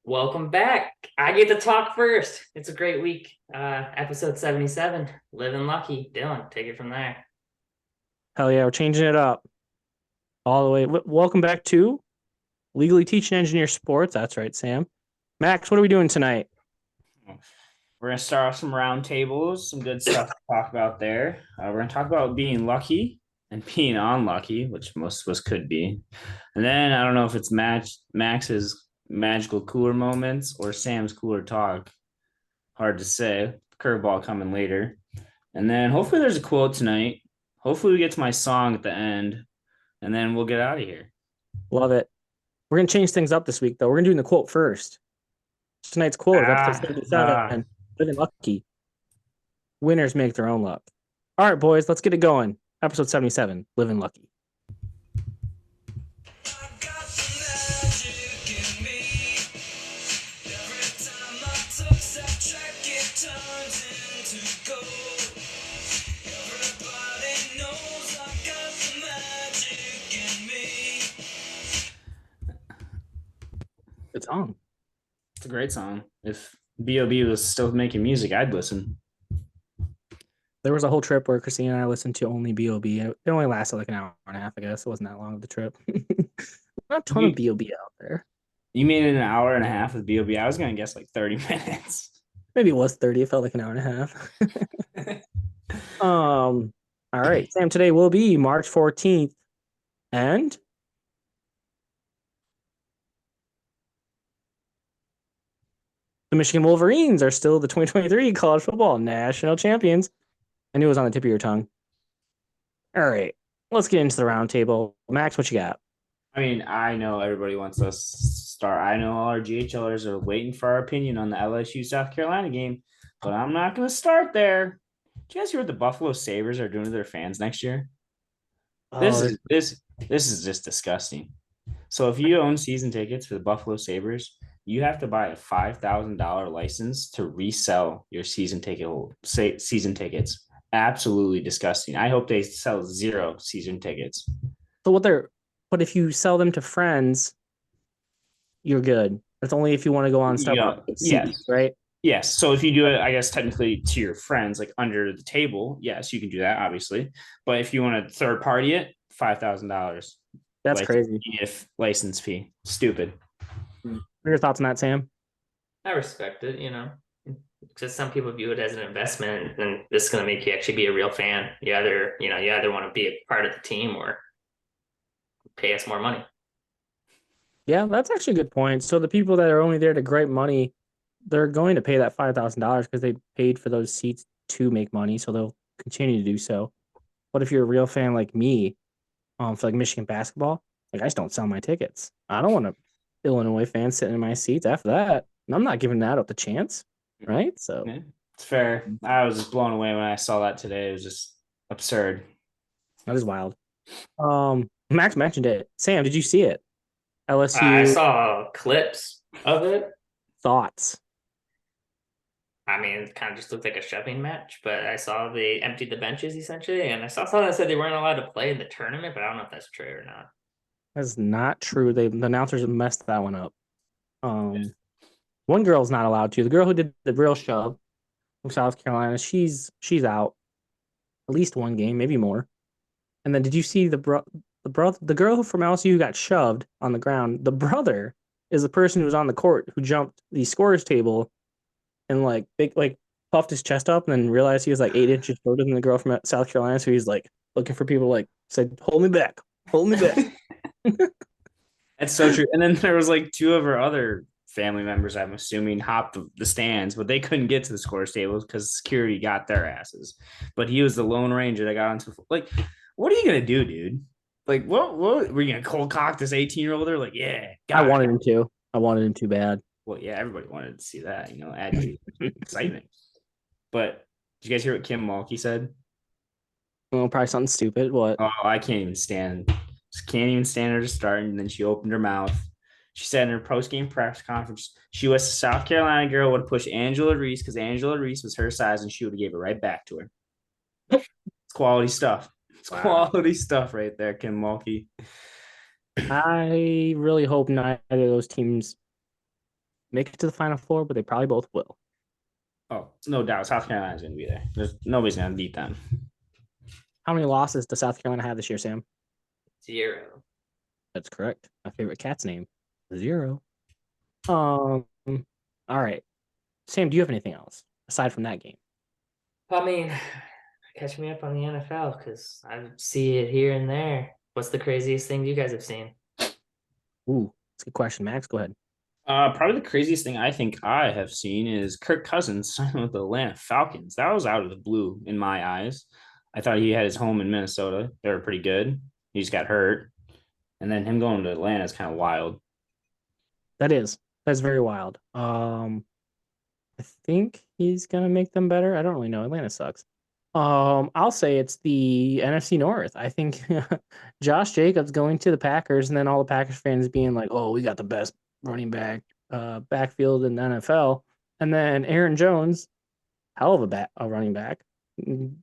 Welcome back. I get to talk first. It's a great week. Episode 77, Living Lucky. Dylan, take it from there. Hell yeah, we're changing it up all the way. Welcome back to Legally Teaching Engineer Sports. That's right, Sam. Max, what are we doing tonight? We're gonna start off some roundtables, some good stuff to talk about there. We're gonna talk about being lucky and being unlucky, which most of us could be. And then I don't know if it's Max's magical cooler moments or Sam's cooler talk. Hard to say. Curveball coming later. And then hopefully there's a quote tonight. Hopefully we get to my song at the end, and then we'll get out of here. Love it. We're going to change things up this week, though. We're going to do the quote first. Tonight's quote of episode 77, Living Lucky. Winners make their own luck. All right, boys, let's get it going. Episode 77, Living Lucky. Good song. It's a great song. If B.O.B. was still making music, I'd listen. There was a whole trip where Christine and I listened to only B.O.B. It only lasted like an hour and a half, I guess. It wasn't that long of the trip. Not a ton of B.O.B. out there. You mean an hour and a half with B.O.B.? I was going to guess like 30 minutes. Maybe it was 30. It felt like an hour and a half. All right. Sam, today will be March 14th. And the Michigan Wolverines are still the 2023 college football national champions. I knew it was on the tip of your tongue. All right. Let's get into the roundtable. Max, what you got? I mean, I know everybody wants us to start. I know all our GHLers are waiting for our opinion on the LSU South Carolina game, but I'm not going to start there. Did you guys hear what the Buffalo Sabres are doing to their fans next year? This is just disgusting. So if you own season tickets for the Buffalo Sabres, you have to buy a $5,000 license to resell your season tickets. Absolutely disgusting. I hope they sell 0 season tickets. But if you sell them to friends, you're good. That's only if you want to go on stuff yes. right? Yes. So if you do it, I guess technically to your friends, like under the table, yes, you can do that, obviously. But if you want to third party it, $5,000. That's crazy. If license fee. Stupid. What are your thoughts on that, Sam? I respect it, because some people view it as an investment, and this is going to make you actually be a real fan. You either want to be a part of the team or pay us more money. Yeah, that's actually a good point. So the people that are only there to gripe money, they're going to pay that $5,000 because they paid for those seats to make money, so they'll continue to do so. But if you're a real fan like me, for like Michigan basketball, like I just don't sell my tickets. I don't want a Illinois fan sitting in my seats after that. And I'm not giving that up the chance, right? So it's fair. I was just blown away when I saw that today. It was just absurd. That is wild. Max mentioned it. Sam, did you see it? LSU. I saw clips of it. Thoughts? I mean, it kind of just looked like a shoving match, but I saw they emptied the benches essentially, and I saw something that said they weren't allowed to play in the tournament, but I don't know if that's true or not. That's not true. The announcers messed that one up. One girl's not allowed to. The girl who did the real shove from South Carolina, she's out. At least one game, maybe more. And then did you see the girl from LSU who got shoved on the ground? The brother is the person who was on the court who jumped the scorer's table and puffed his chest up and then realized he was like 8 inches shorter than the girl from South Carolina. So he's like looking for people, like said, "Hold me back, hold me back." That's so true. And then there was like 2 of her other family members, I'm assuming, hopped the stands, but they couldn't get to the scorer's tables because security got their asses. But he was the Lone Ranger that got onto what are you gonna do, dude? Like, what were you gonna cold cock this 18-year-old? They're like, yeah, I wanted him to. I wanted him too bad. Well, yeah, everybody wanted to see that, add to excitement. But did you guys hear what Kim Mulkey said? Well, probably something stupid. What? Oh, I can't even stand. Just can't even stand her to start. And then she opened her mouth. She said in her post-game press conference, she was a South Carolina girl would push Angela Reese because Angela Reese was her size and she would have gave it right back to her. It's quality stuff. It's quality stuff right there, Kim Mulkey. I really hope neither of those teams make it to the Final Four, but they probably both will. Oh, no doubt. South Carolina's going to be there. Nobody's going to beat them. How many losses does South Carolina have this year, Sam? 0. That's correct. My favorite cat's name, 0. All right. Sam, do you have anything else aside from that game? I mean, catch me up on the NFL because I see it here and there. What's the craziest thing you guys have seen? Ooh, that's a good question, Max. Go ahead. Probably the craziest thing I think I have seen is Kirk Cousins signing with the Atlanta Falcons. That was out of the blue in my eyes. I thought he had his home in Minnesota. They were pretty good. He just got hurt. And then him going to Atlanta is kind of wild. That's very wild. I think he's gonna make them better. I don't really know. Atlanta sucks. I'll say it's the NFC North. I think Josh Jacobs going to the Packers, and then all the Packers fans being like, "Oh, we got the best running back backfield in the NFL," and then Aaron Jones, hell of a running back,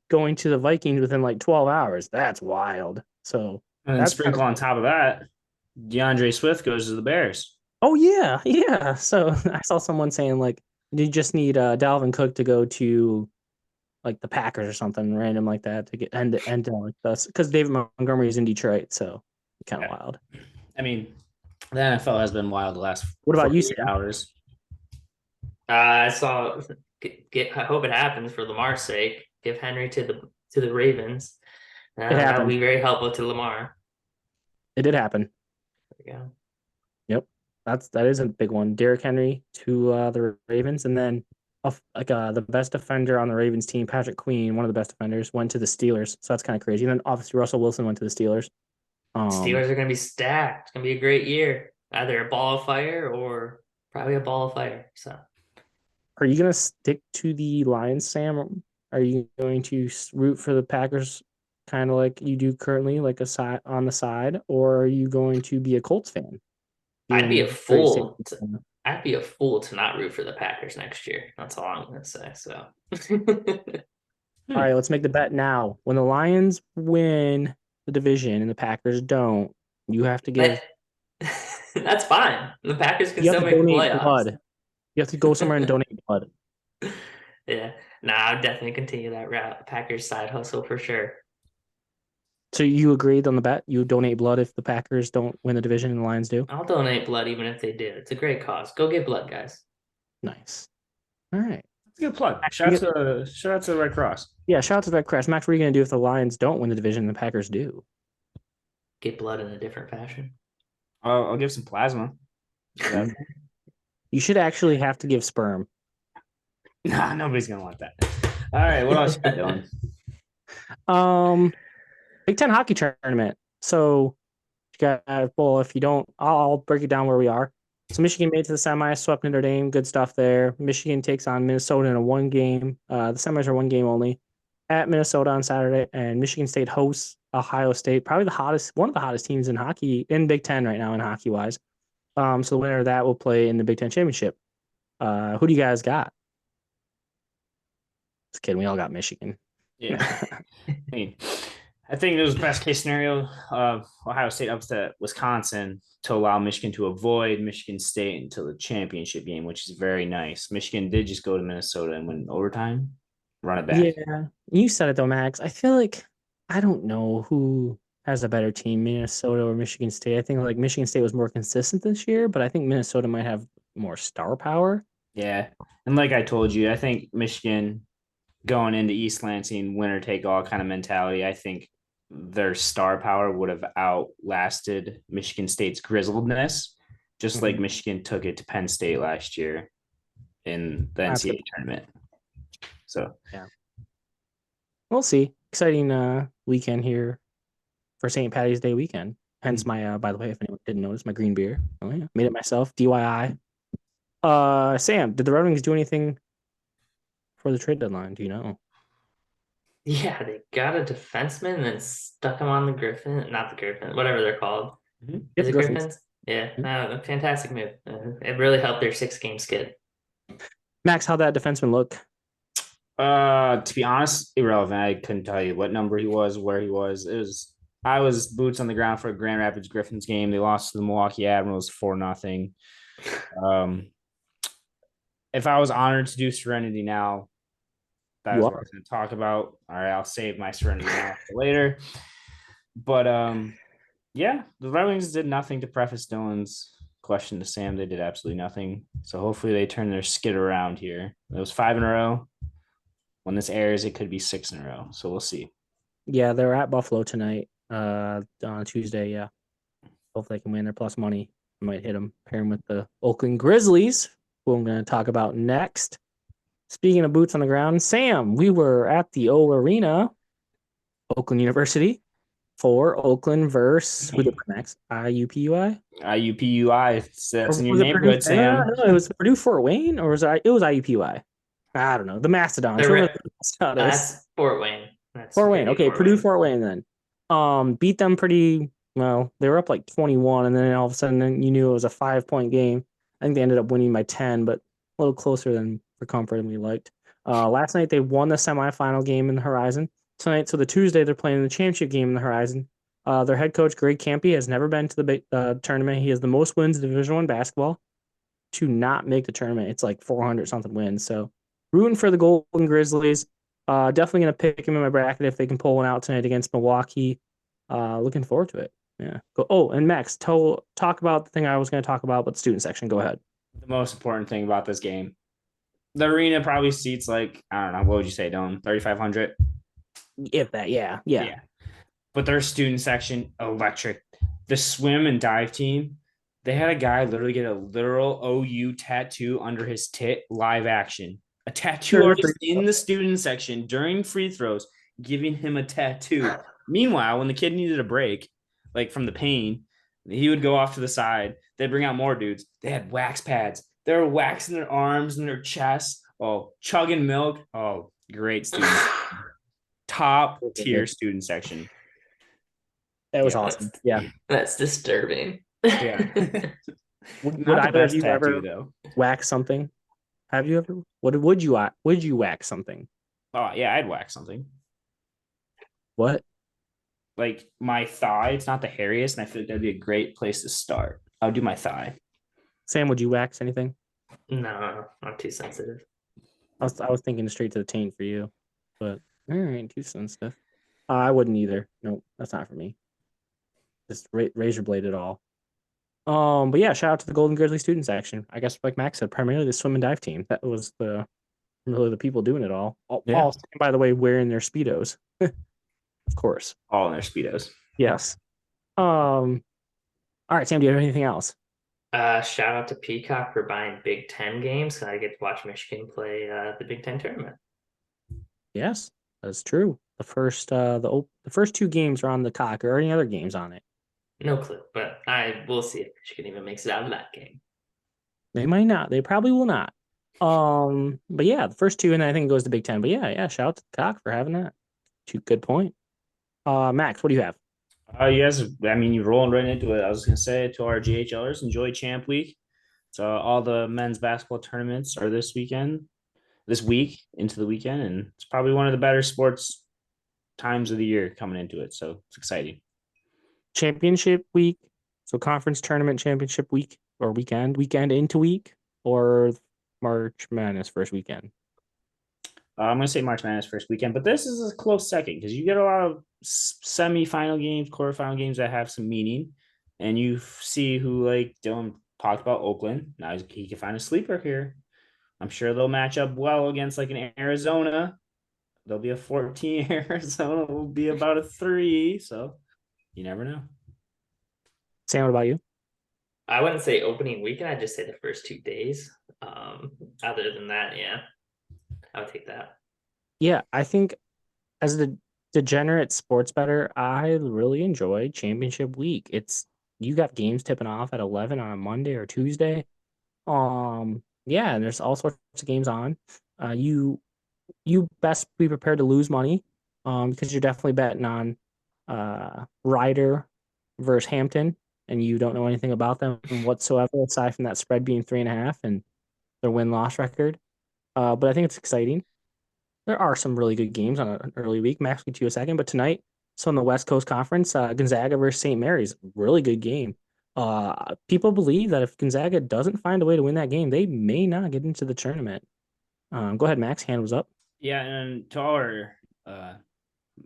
going to the Vikings within like 12 hours. That's wild. So And then that's sprinkle on top of that, DeAndre Swift goes to the Bears. Oh yeah, yeah. So I saw someone saying like you just need Dalvin Cook to go to like the Packers or something random like that to get end like this because David Montgomery is in Detroit, so kind of wild. I mean, the NFL has been wild the last What about you, 48 Sam? hours. I saw. I hope it happens for Lamar's sake. Give Henry to the Ravens. That would happened. be very helpful to Lamar. It did happen. There you go. Yep, that is a big one. Derrick Henry to the Ravens, and then the best defender on the Ravens team, Patrick Queen, one of the best defenders, went to the Steelers. So that's kind of crazy. And then obviously Russell Wilson went to the Steelers. Steelers are going to be stacked. It's going to be a great year. Either a ball of fire or probably a ball of fire. So, are you going to stick to the Lions, Sam? Are you going to root for the Packers, kind of like you do currently, like a side on the side, or are you going to be a Colts fan? I'd be a fool. I'd be a fool to not root for the Packers next year. That's all I'm going to say. So, all right, let's make the bet now. When the Lions win the division and the Packers don't, you have to give. That's fine. The Packers can You have still to make the donate playoffs. blood. You have to go somewhere and donate blood. Yeah, I'll definitely continue that route. Packers side hustle for sure. So you agreed on the bet? You donate blood if the Packers don't win the division and the Lions do? I'll donate blood even if they do. It's a great cause. Go get blood, guys. Nice. All right. That's a good plug. Shout out to the Red Cross. Yeah, shout out to the Red Cross. Max, what are you going to do if the Lions don't win the division and the Packers do? Get blood in a different fashion. I'll give some plasma. You should actually have to give sperm. Nah, nobody's gonna want that. All right, what else are you doing? Big Ten hockey tournament. So, if you don't, I'll break it down where we are. So Michigan made it to the semis, swept Notre Dame. Good stuff there. Michigan takes on Minnesota in a one game. The semis are one game only at Minnesota on Saturday, and Michigan State hosts Ohio State. Probably one of the hottest teams in hockey in Big Ten right now in hockey wise. So the winner of that will play in the Big Ten championship. Who do you guys got? Just kidding. We all got Michigan. Yeah. I think it was the best case scenario of Ohio State upset Wisconsin to allow Michigan to avoid Michigan State until the championship game, which is very nice. Michigan did just go to Minnesota and win overtime, run it back. Yeah, you said it though, Max. I feel like I don't know who has a better team, Minnesota or Michigan State. I think like Michigan State was more consistent this year, but I think Minnesota might have more star power. Yeah, and like I told you, I think Michigan going into East Lansing, winner take all kind of mentality. I think their star power would have outlasted Michigan State's grizzledness, just like Michigan took it to Penn State last year in the NCAA tournament. So, yeah, we'll see. Exciting weekend here for St. Patty's Day weekend. Hence my, by the way, if anyone didn't notice, my green beer. Oh yeah, made it myself. DIY. Sam, did the Red Wings do anything for the trade deadline? Do you know? Yeah, they got a defenseman and then stuck him on the Griffin. Not the Griffin, whatever they're called. Is it Griffins? Yeah, a fantastic move. It really helped their 6-game skid. Max, how'd that defenseman look? To be honest, irrelevant. I couldn't tell you what number he was, where he was. I was boots on the ground for a Grand Rapids Griffins game. They lost to the Milwaukee Admirals 4-0. if I was honored to do Serenity Now, that You is what I are. was going to talk about. All right, I'll save my Serenity Now for later. But yeah, the Red Wings did nothing to preface Dylan's question to Sam. They did absolutely nothing. So hopefully they turn their skid around here. It was 5 in a row. When this airs, it could be 6 in a row. So we'll see. Yeah, they're at Buffalo tonight. On Tuesday. Yeah, hopefully they can win their plus money. Might hit them. Pair them with the Oakland Grizzlies, who I'm going to talk about next. Speaking of boots on the ground, Sam, we were at the O Arena, Oakland University, for Oakland versus who the next IUPUI. IUPUI. That's Or in your was it Purdue? neighborhood, Sam. No, it was Purdue Fort Wayne, or was it was IUPUI? I don't know. The Mastodons. The Whoever Re- the mascot is. that's Fort Wayne. That's Fort Wayne. Virginia Okay, Fort Purdue Wayne. Fort Wayne then. Beat them pretty well. They were up like 21, and then all of a sudden then you knew it was a 5-point game. I think they ended up winning by 10, but a little closer than for comfort than we liked. Last night they won the semifinal game in the Horizon. Tonight, so the Tuesday they're playing the championship game in the Horizon. Their head coach Greg Campy has never been to the tournament. He has the most wins in Division One basketball to not make the tournament. It's like 400 something wins. So rooting for the Golden Grizzlies. Definitely going to pick him in my bracket if they can pull one out tonight against Milwaukee. Looking forward to it. Yeah. Oh, and Max, talk about the thing I was going to talk about, but student section. Go ahead. The most important thing about this game. The arena probably seats like, I don't know, what would you say, Dylan? 3,500? If that, yeah. But their student section, electric. The swim and dive team, they had a guy literally get a literal OU tattoo under his tit, live action. A tattoo artist in the student section during free throws giving him a tattoo. Meanwhile, when the kid needed a break, like from the pain, he would go off to the side. They'd bring out more dudes. They had wax pads. They were waxing their arms and their chests. Oh, chugging milk. Oh, great student. Top tier student section. That was Yeah, awesome. Yeah. That's disturbing. Yeah. Would Not the either of best you tattoo, ever though. wax something? Have you ever? Would you wax something? Oh, yeah, I'd wax something. What? Like my thigh, it's not the hairiest, and I feel like that'd be a great place to start. I would do my thigh. Sam, would you wax anything? No, I'm too sensitive. I was thinking straight to the taint for you, but all right, too sensitive. I wouldn't either. Nope, that's not for me. Just razor blade it all. But yeah, shout out to the Golden Grizzly students action. I guess like Max said, primarily the swim and dive team. That was really the people doing it all. Yeah. All by the way, wearing their speedos, of course. All in their speedos. Yes. All right, Sam. Do you have anything else? Shout out to Peacock for buying Big Ten games. I get to watch Michigan play the Big Ten tournament. Yes, that's true. The first two games are on the cock. Or any other games on it? No clue, but I will see if Michigan even makes it out of that game. They might not. They probably will not. But yeah, the first two, and I think it goes to Big Ten. But yeah. Shout out to the cock for having that. Good point. Max, what do you have? Yes, I mean, you're rolling right into it. I was going to say to our GHLers, enjoy Champ Week. So all the men's basketball tournaments are this week into the weekend, and it's probably one of the better sports times of the year coming into it. So it's exciting. Championship week, so conference tournament championship week or weekend into week, or March Madness first weekend. I'm going to say March Madness first weekend, but this is a close second because you get a lot of semi-final games, quarterfinal games that have some meaning, and you see who, like Dylan talked about, Oakland. Now he can find a sleeper here. I'm sure they'll match up well against like an Arizona. There'll be a 14. Arizona will be about a 3. So you never know. Sam, what about you? I wouldn't say opening weekend. I'd just say the first 2 days. Other than that, yeah, I would take that. Yeah, I think as the degenerate sports bettor, I really enjoy championship week. You got games tipping off at 11 on a Monday or Tuesday. Yeah, and there's all sorts of games on. You best be prepared to lose money, because you're definitely betting on Ryder versus Hampton, and you don't know anything about them whatsoever aside from that spread being 3.5 and their win-loss record. But I think it's exciting. There are some really good games on an early week. Max, will get to you a second, but tonight, so in the West Coast Conference, Gonzaga versus St. Mary's, really good game. People believe that if Gonzaga doesn't find a way to win that game, they may not get into the tournament. Go ahead, Max. Hand was up. Yeah, and to all our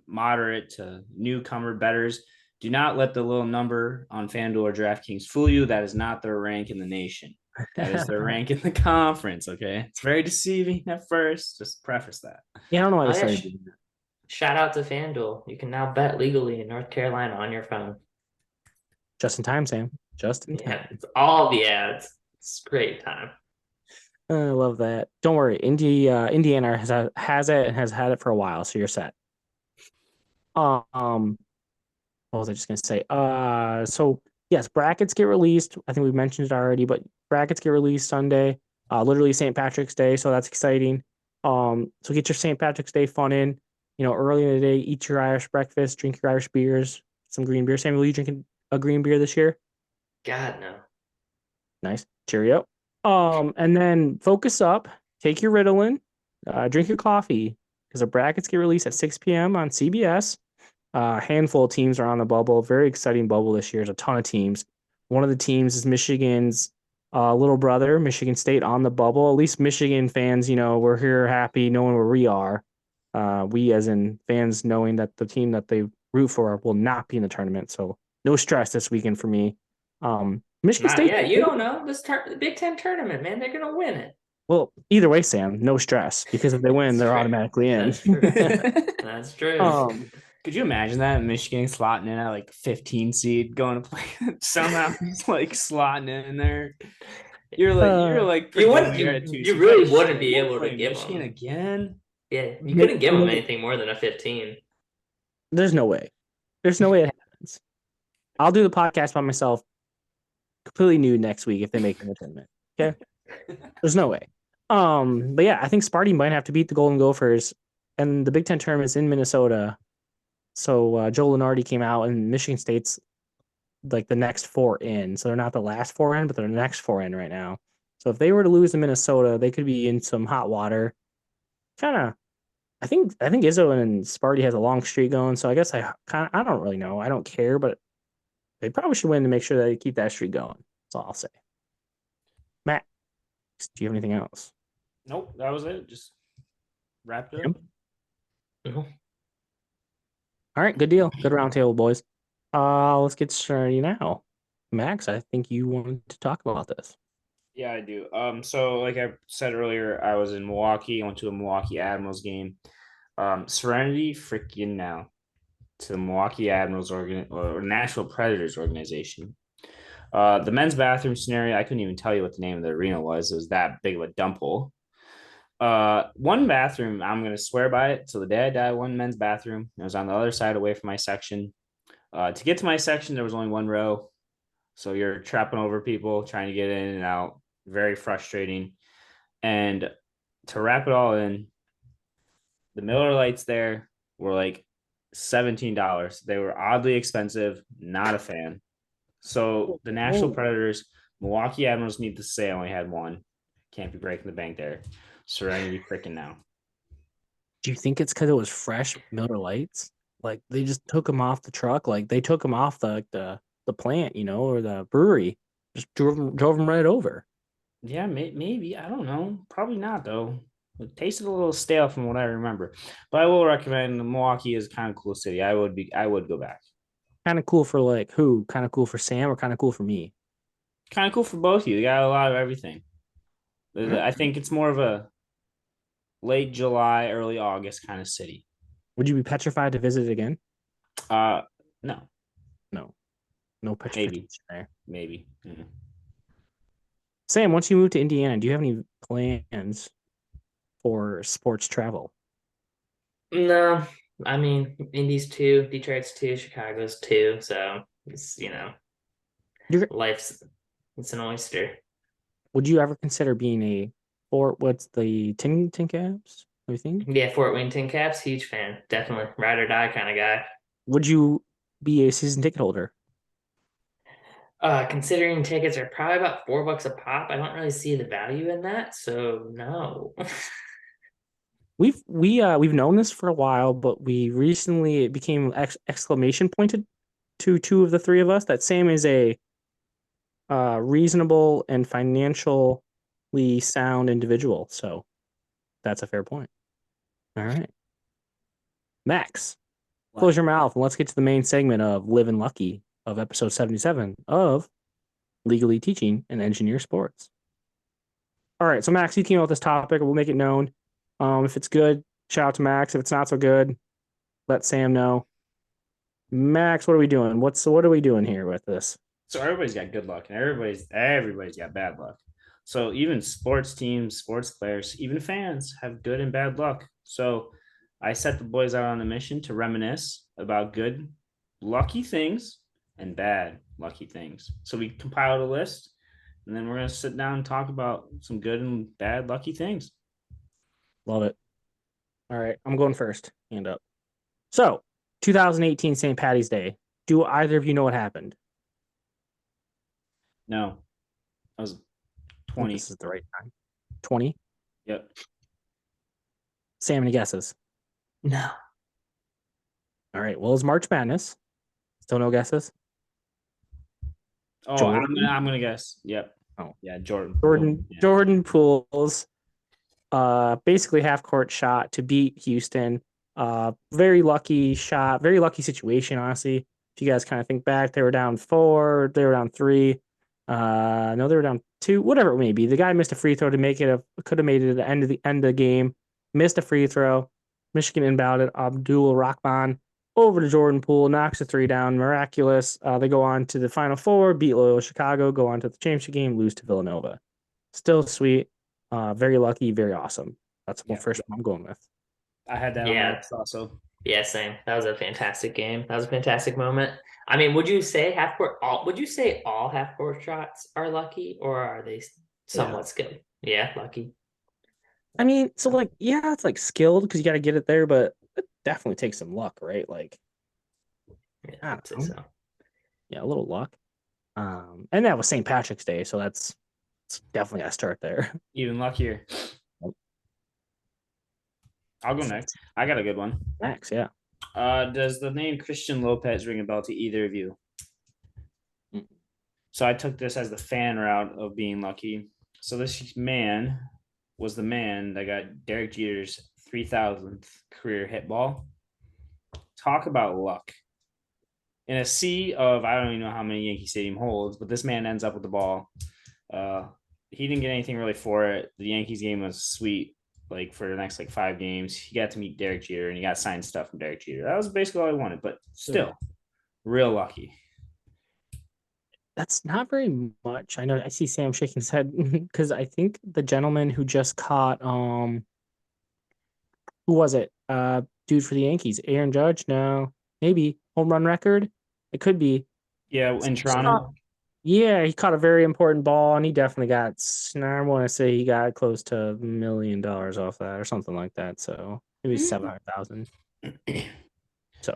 moderate to newcomer betters, do not let the little number on FanDuel or DraftKings fool you. That is not their rank in the nation. That is their rank in the conference. Okay, it's very deceiving at first. Just preface that. Yeah, I don't know why they Oh, yeah, started doing that. Shout out to FanDuel. You can now bet legally in North Carolina on your phone. Just in time, Sam. Just in Yeah, time. it's all the ads. It's a great time. I love that. Don't worry, Indiana has it and has had it for a while, so you're set. What was I just gonna say? So yes, brackets get released. I think we mentioned it already, but brackets get released Sunday. Literally St. Patrick's Day, so that's exciting. So get your St. Patrick's Day fun in. You know, early in the day, eat your Irish breakfast, drink your Irish beers, some green beer. Samuel, you drinking a green beer this year? God, no. Nice. Cheerio. And then focus up, take your Ritalin, drink your coffee, because the brackets get released at 6 p.m. on CBS. A handful of teams are on the bubble. Very exciting bubble this year. There's a ton of teams. One of the teams is Michigan's little brother, Michigan State, on the bubble. At least Michigan fans, you know, we're here happy knowing where we are. We, as in fans, knowing that the team that they root for will not be in the tournament. So no stress this weekend for me. Michigan Not State. yet. You don't know. The Big Ten tournament, man. They're gonna win it. Well, either way, Sam, no stress because if they win, they're automatically in. That's true. That's true. Could you imagine that Michigan slotting in at like 15 seed going to play somehow he's like slotting in there? You're like You wouldn't. you're at 2 You seed. really wouldn't be We'll able to play give Michigan them. again. Yeah, you couldn't give them anything more than a 15. There's no way. There's no way it happens. I'll do the podcast by myself, completely nude next week if they make it in the tournament. Okay, there's no way. But yeah, I think Sparty might have to beat the Golden Gophers, and the Big Ten tournament's in Minnesota. So Joe Lenardi came out, and Michigan State's like the next four in. So they're not the last four in, but they're the next four in right now. So if they were to lose in Minnesota, they could be in some hot water. Kind of. I think Izzo and Sparty has a long streak going. So I guess I don't really know. I don't care, but they probably should win to make sure that they keep that streak going. That's all I'll say. Matt, do you have anything else? Nope, that was it. Just wrapped up. Yep. All right, good deal. Good roundtable, boys. Let's get started now. Max, I think you wanted to talk about this. Yeah, I do. So like I said earlier, I was in Milwaukee. I went to a Milwaukee Admirals game. Serenity freaking Now to the Milwaukee Admirals or Nashville Predators organization. The men's bathroom scenario, I couldn't even tell you what the name of the arena was. It was that big of a dump hole. One bathroom, I'm gonna swear by it. So the day I died, one men's bathroom. It was on the other side away from my section. To get to my section, there was only one row. So you're trapping over people trying to get in and out. Very frustrating. And to wrap it all in, the Miller Lights there were like $17. They were oddly expensive. Not a fan. So the Nashville Predators, Milwaukee Admirals need to say I only had one. Can't be breaking the bank there. Serenity freaking Now. Do you think it's because it was fresh Miller Lights? Like they just took them off the truck, like they took them off the plant, you know, or the brewery, just drove them right over. Yeah, maybe. I don't know. Probably not though. It tasted a little stale from what I remember, but I will recommend Milwaukee is kind of cool city. I would go back. Kind of cool for like who? Kind of cool for Sam or kind of cool for me? Kind of cool for both of you. You got a lot of everything. I think it's more of a late July, early August kind of city. Would you be petrified to visit it again? No, No petrification there. maybe. Mm-hmm. Sam, once you move to Indiana, do you have any plans for sports travel? No, I mean Indy's 2, Detroit's 2, Chicago's 2. So it's life's it's an oyster. Would you ever consider being a what's the tin caps? Everything? Yeah, Fort Wayne Tin Caps, huge fan. Definitely ride or die kind of guy. Would you be a season ticket holder? Considering tickets are probably about $4 a pop, I don't really see the value in that. So no. We've known this for a while, but we recently it became exclamation pointed to two of the three of us that Sam is a reasonable and financially sound individual. So that's a fair point. All right. Max, close your mouth and let's get to the main segment of Livin' Lucky of episode 77 of Legally Teaching and Engineer Sports. All right. So, Max, you came up with this topic. We'll make it known. If it's good, shout out to Max. If it's not so good, let Sam know. Max, what are we doing? What are we doing here with this? So everybody's got good luck, and everybody's got bad luck. So even sports teams, sports players, even fans have good and bad luck. So I set the boys out on a mission to reminisce about good, lucky things and bad, lucky things. So we compiled a list, and then we're gonna sit down and talk about some good and bad, lucky things. Love it. All right, I'm going first. Hand up. So, 2018 St. Patty's Day. Do either of you know what happened? No, I was I think 20. this is the right time. 20? Yep. Sam, any guesses? No. All right, well, it's March Madness. Still no guesses? Oh, Jordan? I'm gonna guess. Yep. Oh. Yeah, Jordan. Yeah. Jordan Poole's basically half court shot to beat Houston. Very lucky shot, very lucky situation, honestly. If you guys kind of think back, they were down 4, they were down 3. No, they were down 2, whatever it may be. The guy missed a free throw to make it could have made it at the end of the game. Missed a free throw. Michigan inbounded Abdul Rahman over to Jordan Poole, knocks a 3 down. Miraculous. They go on to the Final Four, beat Loyola Chicago, go on to the championship game, lose to Villanova. Still sweet. Very lucky, very awesome. That's the first one I'm going with. I had that on my list also. Yeah, same. That was a fantastic game. That was a fantastic moment. I mean, would you say all half court shots are lucky, or are they somewhat skilled? Yeah, lucky. I mean, so like, yeah, it's like skilled because you got to get it there, but it definitely takes some luck, right? Like, Yeah, I I'd say don't know. so. Yeah, a little luck. And that was St. Patrick's Day, so it's definitely got to start there. Even luckier. I'll go next. I got a good one. Max, yeah. Does the name Christian Lopez ring a bell to either of you? Mm. So I took this as the fan route of being lucky. So this man was the man that got Derek Jeter's 3,000th career hit ball. Talk about luck. In a sea of, I don't even know how many Yankee Stadium holds, but this man ends up with the ball. He didn't get anything really for it. The Yankees game was sweet. Like for the next 5 games, he got to meet Derek Jeter and he got signed stuff from Derek Jeter. That was basically all I wanted, but still, real lucky. That's not very much. I know I see Sam shaking his head because I think the gentleman who just caught who was it? Dude for the Yankees, Aaron Judge? No, maybe home run record. It could be. Yeah, in Toronto. Yeah, he caught a very important ball, and he definitely got. I want to say he got close to $1 million off that, or something like that. So maybe 700,000. So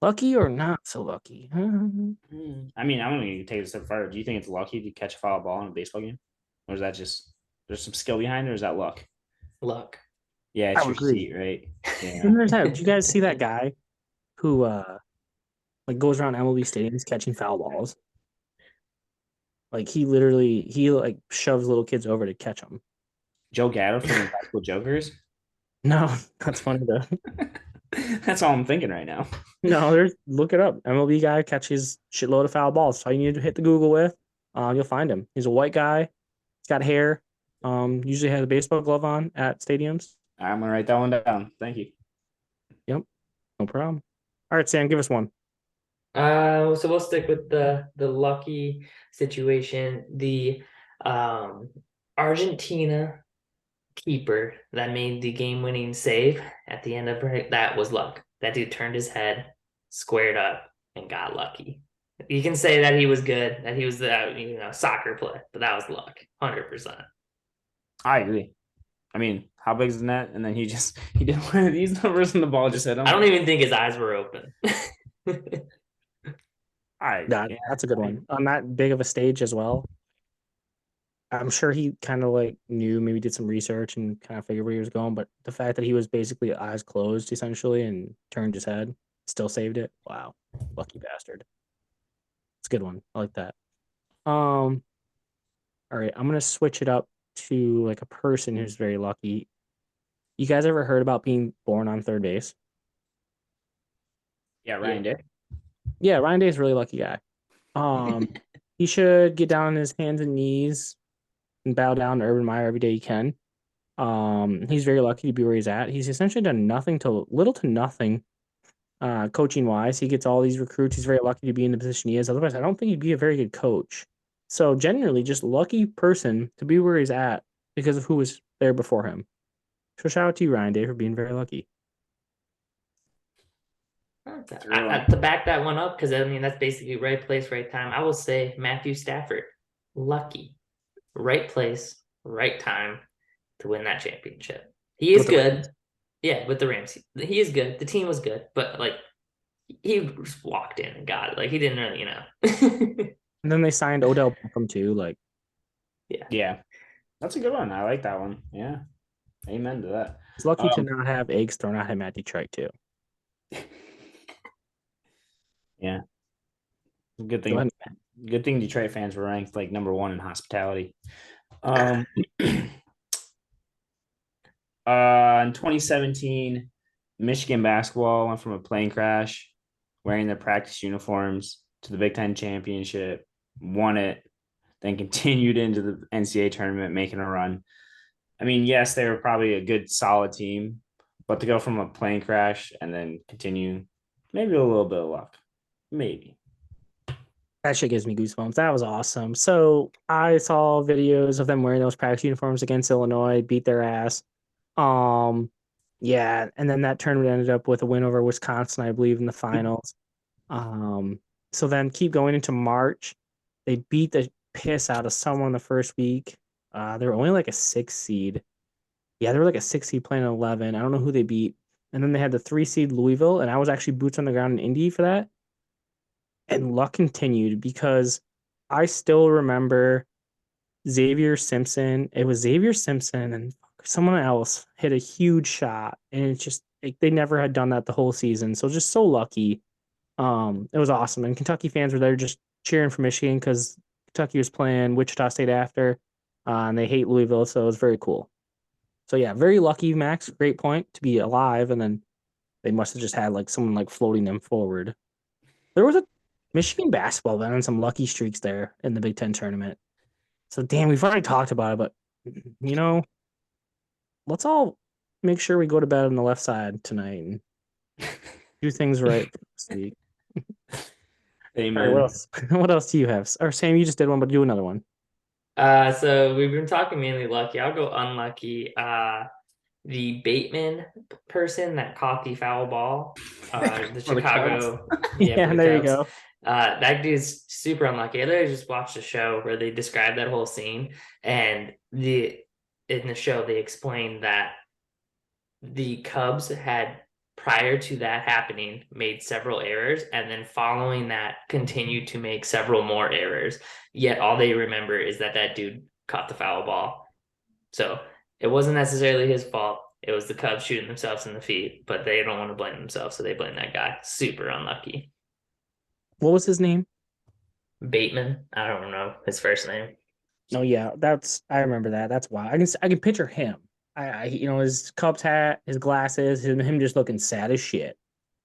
lucky or not so lucky? I mean, I'm going to take it a step further. Do you think it's lucky to catch a foul ball in a baseball game, or is that just there's some skill behind it, or is that luck? Luck. Yeah, it's I your would agree. seat, right? Yeah. Did you guys see that guy who like goes around MLB stadiums catching foul balls? Like he like shoves little kids over to catch them. Joe Gatto from the Practical Jokers. No, that's funny though. That's all I'm thinking right now. No, look it up. MLB guy catches shitload of foul balls. That's all you need to hit the Google with. You'll find him. He's a white guy. He's got hair. Usually has a baseball glove on at stadiums. I'm gonna write that one down. Thank you. Yep, no problem. All right, Sam, give us one. So we'll stick with the lucky situation. The Argentina keeper that made the game-winning save at the end of that was luck. That dude turned his head, squared up, and got lucky. You can say that he was good, that he was the soccer play, but that was luck, 100%. I agree. I mean, how big is the net? And then he did one of these numbers and the ball just hit him. I don't even think his eyes were open. That's a good one. On that big of a stage as well. I'm sure he kind of like knew, maybe did some research and kind of figured where he was going. But the fact that he was basically eyes closed essentially and turned his head, still saved it. Wow. Lucky bastard. It's a good one. I like that. All right, I'm gonna switch it up to like a person who's very lucky. You guys ever heard about being born on third base? Yeah, Ryan Yeah. Day. Yeah, Ryan Day is a really lucky guy. Um, he should get down on his hands and knees and bow down to Urban Meyer every day he can. He's very lucky to be where he's at. He's essentially done nothing to little to nothing, coaching wise. He gets all these recruits. He's very lucky to be in the position he is. Otherwise, I don't think he'd be a very good coach. So generally, just lucky person to be where he's at because of who was there before him. So shout out to you, Ryan Day, for being very lucky. That's a real one. To back that one up, because I mean that's basically right place, right time. I will say Matthew Stafford, lucky, right place, right time to win that championship. He is With the good. Rams. Yeah, with the Rams, he is good. The team was good, but like he just walked in and got it. Like he didn't really, And then they signed Odell Beckham too. Like, Yeah, that's a good one. I like that one. Yeah, amen to that. he's lucky to Um, not have eggs thrown at him at Detroit too. Yeah, good Go thing. ahead. Good thing Detroit fans were ranked like number one in hospitality. Um, in 2017, Michigan basketball went from a plane crash, wearing their practice uniforms, to the Big Ten championship, won it, then continued into the NCAA tournament, making a run. I mean, yes, they were probably a good, solid team, but to go from a plane crash and then continue, maybe a little bit of luck, maybe. That shit gives me goosebumps. That was awesome. So I saw videos of them wearing those practice uniforms against Illinois, beat their ass. Um, yeah, and then that tournament ended up with a win over Wisconsin, I believe, in the finals. Um, so then keep going into March. They beat the piss out of someone the first week. They were only like a 6 seed. Yeah, they were like a 6 seed playing an 11. I don't know who they beat. And then they had the 3 seed Louisville, and I was actually boots on the ground in Indy for that. And luck continued because I still remember Xavier Simpson. It was Xavier Simpson and someone else hit a huge shot, and it's just they never had done that the whole season. So just so lucky. It was awesome, and Kentucky fans were there just cheering for Michigan because Kentucky was playing Wichita State after, and they hate Louisville, so it was very cool. So yeah, very lucky, Max. Great point to be alive, and then they must have just had like someone like floating them forward. There was a Michigan basketball then and some lucky streaks there in the Big Ten tournament. So damn, we've already talked about it, but you know, let's all make sure we go to bed on the left side tonight and do things right for this week. All right, what Amen. else? What else do you have? Or Sam, you just did one, but do another one. So we've been talking mainly lucky. I'll go unlucky. The Bateman person that caught the foul ball, the For the Cubs. Chicago, yeah, Yeah, for the there you Cubs. go. That dude's super unlucky. I literally just watched a show where they described that whole scene, and in the show they explained that the Cubs had, prior to that happening, made several errors, and then following that continued to make several more errors. Yet all they remember is that that dude caught the foul ball. So it wasn't necessarily his fault. It was the Cubs shooting themselves in the feet, but they don't want to blame themselves, so they blame that guy. Super unlucky. What was his name? Bateman, I don't know his first name. Oh yeah, that's I remember that. That's why I can picture him. His Cubs hat, his glasses, him just looking sad as shit.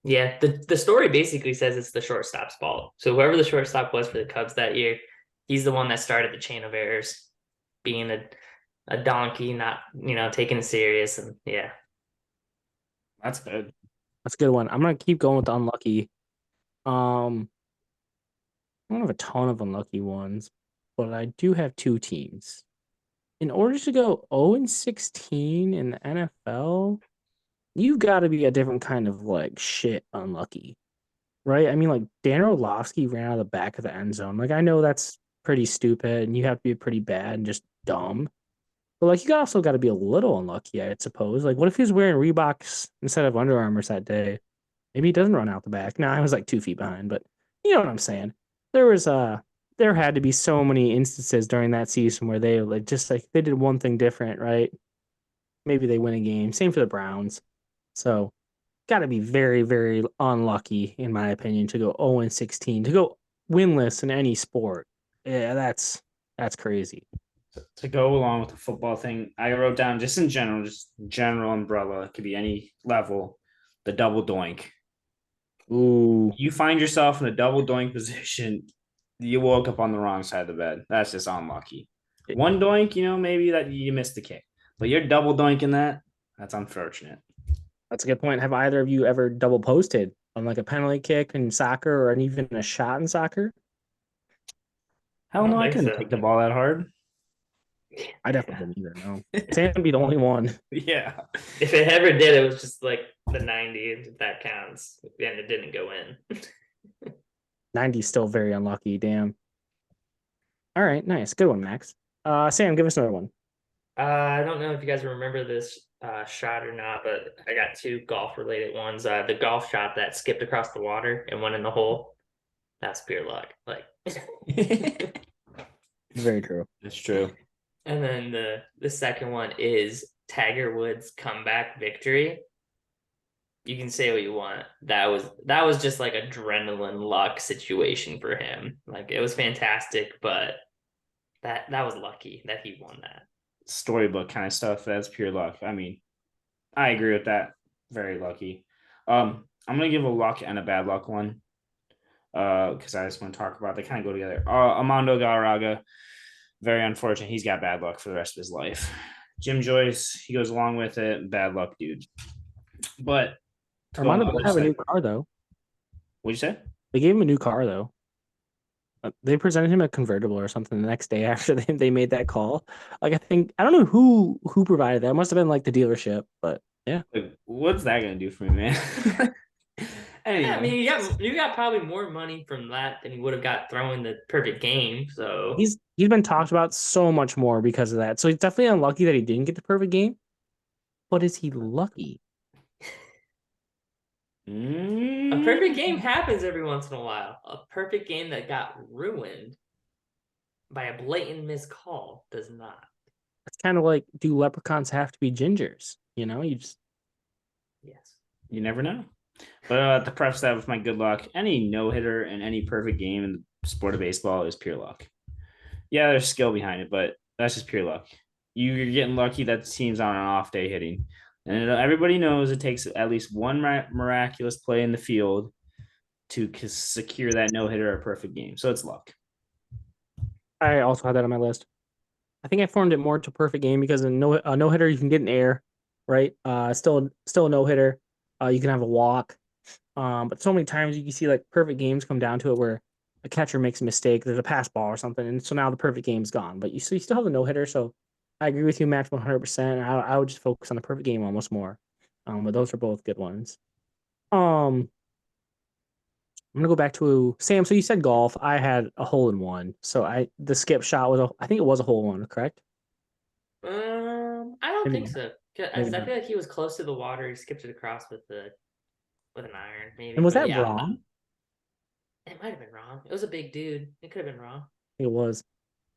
Yeah, the story basically says it's the shortstop's fault. So whoever the shortstop was for the Cubs that year, he's the one that started the chain of errors, being a donkey, not taking it serious, and yeah. That's good. That's a good one. I'm gonna keep going with the unlucky. Um, I don't have a ton of unlucky ones, but I do have two teams. In order to go 0-16 in the NFL, you got to be a different kind of like shit unlucky, right? I mean, like Dan Orlovsky ran out of the back of the end zone. Like, I know that's pretty stupid, and you have to be pretty bad and just dumb. But like, you also got to be a little unlucky, I suppose. Like, what if he was wearing Reeboks instead of Under Armours that day? Maybe he doesn't run out the back. No, I was like 2 feet behind, but you know what I'm saying. There was there had to be so many instances during that season where they like just like they did one thing different, right? Maybe they win a game. Same for the Browns. So got to be very, very unlucky, in my opinion, to go 0-16, to go winless in any sport. Yeah, that's crazy. To go along with the football thing, I wrote down just in general, just general umbrella. It could be any level. The double doink. Ooh, You find yourself in a double doink position. You woke up on the wrong side of the bed. That's just unlucky. One doink, maybe that you missed the kick, but you're double doinking that. That's unfortunate. that's a good point. Have either of you ever double posted on like a penalty kick in soccer or even a shot in soccer? Hell I no, don't I think couldn't so. kick the ball that hard. I definitely didn't either. No, Sam would be the only one. Yeah. If it ever did, it was just like the 90, if that counts. And it didn't go in. 90 still very unlucky. Damn. All right, nice, good one, Max. Sam, give us another one. I don't know if you guys remember this shot or not, but I got two golf related ones. The golf shot that skipped across the water and went in the hole. That's pure luck. Like Very true. That's true. and then the second one is Tiger Woods comeback victory. You can say what you want. That was just like adrenaline luck situation for him. Like it was fantastic, but that was lucky that he won that. Storybook kind of stuff. That's pure luck. I mean, I agree with that. Very lucky. I'm gonna give a luck and a bad luck one. Because I just want to talk about they kind of go together. Armando Galarraga, very unfortunate. He's got bad luck for the rest of his life. Jim Joyce, he goes along with it. Bad luck, dude. But Armando does have a new car though. What'd you say? They gave him a new car though. They presented him a convertible or something the next day after they made that call. Like I don't know who provided that. It must have been like the dealership, but yeah. Like, what's that gonna do for me, man? Anyway. Yeah, I mean, you got probably more money from that than you would have got throwing the perfect game. So He's been talked about so much more because of that. So he's definitely unlucky that he didn't get the perfect game. But is he lucky? a perfect game happens every once in a while. A perfect game that got ruined by a blatant missed call does not. It's kind of like, do leprechauns have to be gingers? You just Yes. You never know. But to preface that with my good luck, any no hitter and any perfect game in the sport of baseball is pure luck. Yeah, there's skill behind it, but that's just pure luck. You're getting lucky that the team's on an off day hitting. And everybody knows it takes at least one miraculous play in the field to secure that no hitter or perfect game. So it's luck. I also had that on my list. I think I formed it more to perfect game because a no hitter you can get an air, right? Still a no hitter. You can have a walk. But so many times you can see like perfect games come down to it where a catcher makes a mistake, there's a pass ball or something, and so now the perfect game's gone. But you still have a no hitter, so I agree with you, Max, 100%. I would just focus on the perfect game almost more. But those are both good ones. I'm gonna go back to Sam. So you said golf. I had a hole in one. So the skip shot was I think it was a hole in one, correct? I don't Maybe think not. so. Maybe I not. feel like he was close to the water. He skipped it across with an iron, maybe. And was But that yeah, wrong? it might have been wrong. It was a big dude. It could have been wrong. It was.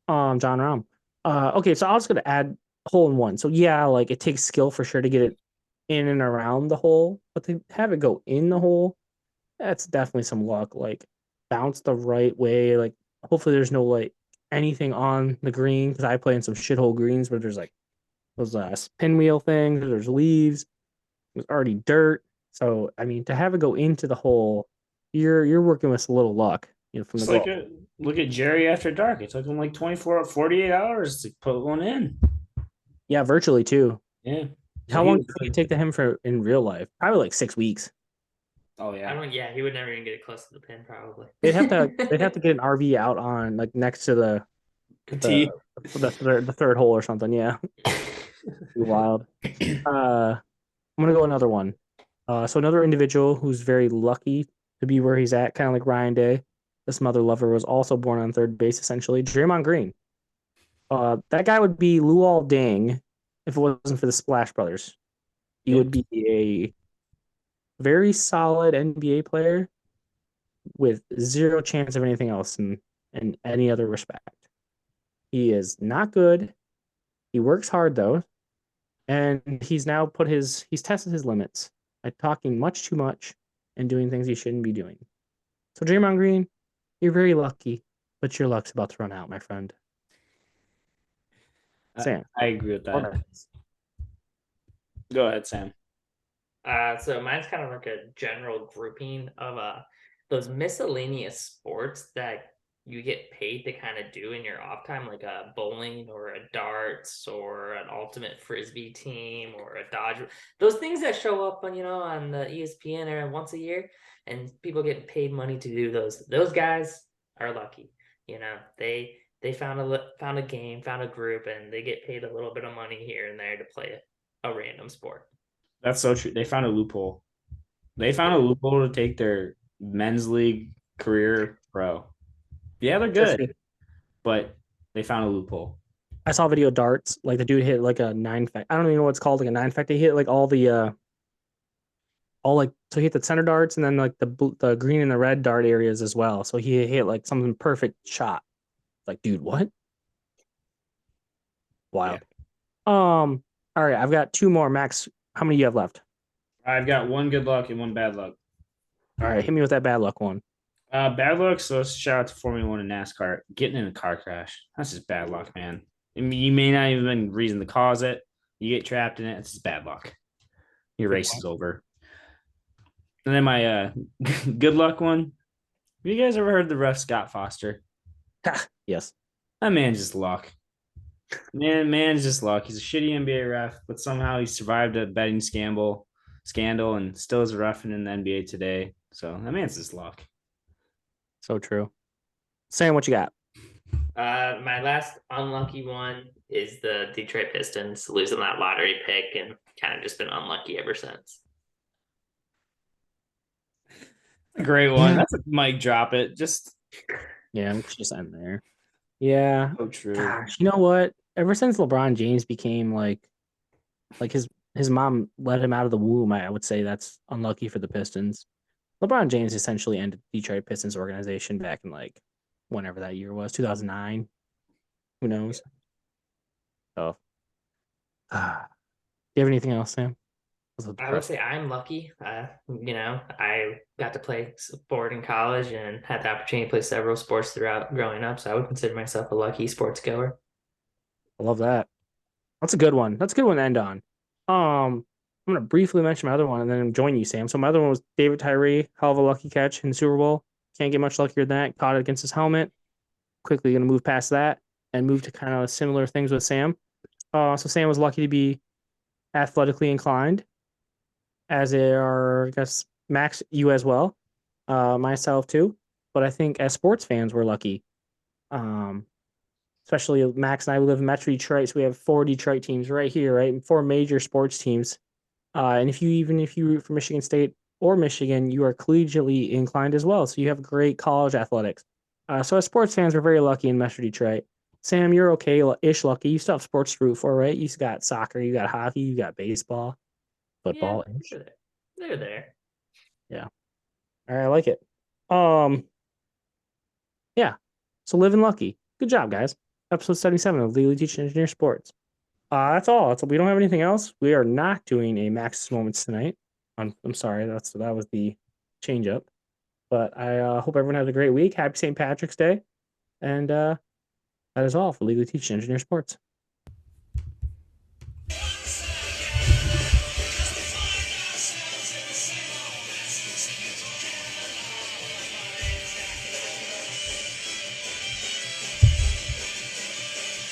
John Rahm. Okay, so I was gonna add hole in one. So yeah, like it takes skill for sure to get it in and around the hole, but to have it go in the hole, that's definitely some luck. Like bounce the right way. Like hopefully there's no like anything on the green because I play in some shithole greens where there's like those pinwheel things. There's leaves. There's already dirt. So I mean, to have it go into the hole, you're working with a little luck, from the It's like golf. look at Jerry after dark. It took him like 24, 48 hours to put one in. Yeah, virtually too. Yeah. So How long did it take to him for in real life? Probably like 6 weeks. Oh I yeah. don't. Yeah, he would never even get it close to the pin, probably. They'd have to get an RV out on like next to the T. the third hole or something. Yeah, be wild. I'm gonna go another one. So another individual who's very lucky to be where he's at, kind of like Ryan Day. This mother lover was also born on third base, essentially. Draymond Green. That guy would be Luol Deng if it wasn't for the Splash Brothers. He would be a very solid NBA player with zero chance of anything else in any other respect. He is not good. He works hard though, and he's now he's tested his limits by talking much too much and doing things he shouldn't be doing. So Draymond Green, you're very lucky, but your luck's about to run out, my friend. Sam. I agree with what that. else? Go ahead, Sam. So mine's kind of like a general grouping of those miscellaneous sports that you get paid to kind of do in your off time, like a bowling or a darts or an ultimate frisbee team or a dodge. Those things that show up on on the ESPN or once a year, and people get paid money to do those. Those guys are lucky. They found a game, found a group, and they get paid a little bit of money here and there to play a random sport. That's so true. They found a loophole. They found a loophole to take their men's league career pro. Yeah, they're good, but they found a loophole. I saw video darts. Like the dude hit like a 9 fact. I don't even know what it's called, like a 9 fact. He hit like all the so he hit the center darts and then like the green and the red dart areas as well. So he hit like something perfect shot. Like, dude, what? Wild. All right, I've got two more. Max, how many do you have left? I've got one good luck and one bad luck. All right, hit me with that bad luck one. Bad luck. So shout out to Formula One and NASCAR. Getting in a car crash. That's just bad luck, man. I mean, you may not even been reason to cause it. You get trapped in it. It's just bad luck. Your race is over. And then my good luck one. Have you guys ever heard the ref Scott Foster? Yes. That man's just luck. Man's just luck. He's a shitty NBA ref, but somehow he survived a betting scandal and still is a ref in the NBA today. So that man's just luck. So true. Sam, what you got? My last unlucky one is the Detroit Pistons losing that lottery pick and kind of just been unlucky ever since. A great one. That's a mic drop it. Yeah, we should just end there. Yeah. So true. Gosh, you know what? Ever since LeBron James became like his mom let him out of the womb, I would say that's unlucky for the Pistons. LeBron James essentially ended the Detroit Pistons organization back in like whenever that year was, 2009. Who knows? So, do you have anything else, Sam? I would say I'm lucky. I got to play sport in college and had the opportunity to play several sports throughout growing up. So I would consider myself a lucky sports goer. I love that. That's a good one. That's a good one to end on. I'm gonna briefly mention my other one and then join you, Sam. So my other one was David Tyree, hell of a lucky catch in the Super Bowl. Can't get much luckier than that. Caught it against his helmet. Quickly gonna move past that and move to kind of similar things with Sam. So Sam was lucky to be athletically inclined, as are, I guess, Max, you as well, myself too. But I think as sports fans, we're lucky. Especially Max and I, we live in Metro Detroit, so we have 4 Detroit teams right here, right? 4 major sports teams. And if you root for Michigan State or Michigan, you are collegiately inclined as well. So you have great college athletics. So as sports fans, we're very lucky in Metro Detroit. Sam, you're okay-ish lucky. You still have sports to root for, right? You got soccer, you got hockey, you got baseball, football. Yeah, they're there. Yeah. All right, I like it. Yeah. So living lucky. Good job, guys. Episode 77 of Legally Teach and Engineer Sports. That's all. We don't have anything else. We are not doing a Max's Moments tonight. I'm sorry. That was the change up. But I hope everyone has a great week. Happy St. Patrick's Day. And that is all for Legally Teach and Engineer Sports.